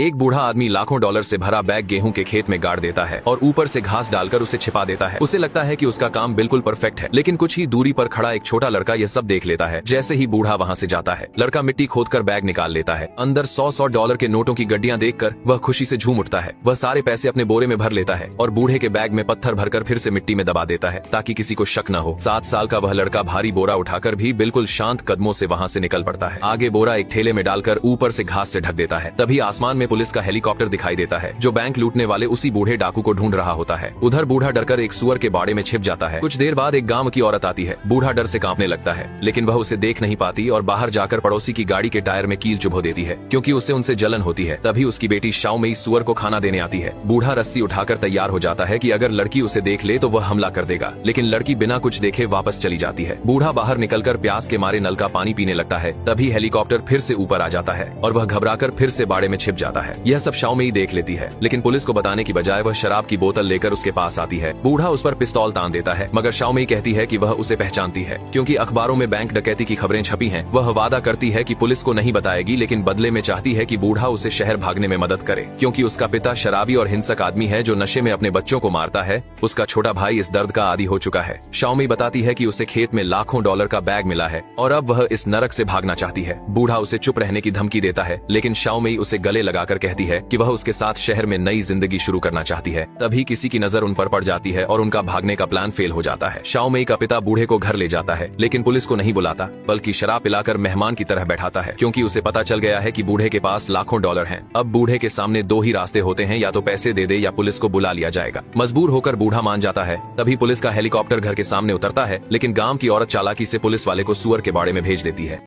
एक बूढ़ा आदमी लाखों डॉलर से भरा बैग गेहूं के खेत में गाड़ देता है और ऊपर से घास डालकर उसे छिपा देता है। उसे लगता है कि उसका काम बिल्कुल परफेक्ट है, लेकिन कुछ ही दूरी पर खड़ा एक छोटा लड़का यह सब देख लेता है। जैसे ही बूढ़ा वहां से जाता है, लड़का मिट्टी खोदकर बैग निकाल लेता है। अंदर 100 डॉलर के नोटों की गड्डियां देखकर वह खुशी से झूम उठता है। वह सारे पैसे अपने बोरे में भर लेता है और बूढ़े के बैग में पत्थर भरकर फिर से मिट्टी में दबा देता है ताकि किसी को शक न हो। 7 साल का वह लड़का भारी बोरा उठाकर भी बिल्कुल शांत कदमों से वहां से निकल पड़ता है। आगे बोरा एक ठेले में डालकर ऊपर से घास से ढक देता है। तभी आसमान में पुलिस का हेलीकॉप्टर दिखाई देता है जो बैंक लूटने वाले उसी बूढ़े डाकू को ढूंढ रहा होता है। उधर बूढ़ा डरकर एक सुअर के बाड़े में छिप जाता है। कुछ देर बाद एक गांव की औरत आती है। बूढ़ा डर से कांपने लगता है, लेकिन वह उसे देख नहीं पाती और बाहर जाकर पड़ोसी की गाड़ी के टायर में कील चुभो देती है क्योंकि उसे उनसे जलन होती है। तभी उसकी बेटी शाओमेई सुअर को खाना देने आती है। बूढ़ा रस्सी उठाकर तैयार हो जाता है कि अगर लड़की उसे देख ले तो वह हमला कर देगा, लेकिन लड़की बिना कुछ देखे वापस चली जाती है। बूढ़ा बाहर निकलकर प्यास के मारे नल का पानी पीने लगता है। तभी हेलीकॉप्टर फिर से ऊपर आ जाता है और वह घबराकर फिर से बाड़े में छिप जाता है। यह सब शाओमेई देख लेती है, लेकिन पुलिस को बताने की बजाय वह शराब की बोतल लेकर उसके पास आती है। बूढ़ा उस पर पिस्तौल तान देता है, मगर शाओमेई कहती है कि वह उसे पहचानती है क्योंकि अखबारों में बैंक डकैती की खबरें छपी हैं। वह वादा करती है कि पुलिस को नहीं बताएगी, लेकिन बदले में चाहती है कि बूढ़ा उसे शहर भागने में मदद करे क्योंकि उसका पिता शराबी और हिंसक आदमी है जो नशे में अपने बच्चों को मारता है। उसका छोटा भाई इस दर्द का आदी हो चुका है। शाओमेई बताती है कि उसे खेत में लाखों डॉलर का बैग मिला है और अब वह इस नरक से भागना चाहती है। बूढ़ा उसे चुप रहने की धमकी देता है, लेकिन शाओमेई उसे गले लगाकर कहती है कि वह उसके साथ शहर में नई जिंदगी शुरू करना चाहती है। तभी किसी की नजर उन पर पड़ जाती है और उनका भागने का प्लान फेल हो जाता है। शाओमेई का पिता बूढ़े को घर ले जाता है, लेकिन पुलिस को नहीं बुलाता बल्कि शराब पिलाकर मेहमान की तरह बैठाता है क्योंकि उसे पता चल गया है कि बूढ़े के पास लाखों डॉलर हैं। अब बूढ़े के सामने 2 ही रास्ते होते हैं, या तो पैसे दे दे या पुलिस को बुला लिया जाएगा। मजबूर होकर बूढ़ा मान जाता है। तभी पुलिस का हेलीकॉप्टर घर के सामने उतरता है, लेकिन गांव की औरत चालाकी से पुलिस वाले को सुअर के बाड़े में भेज देती है।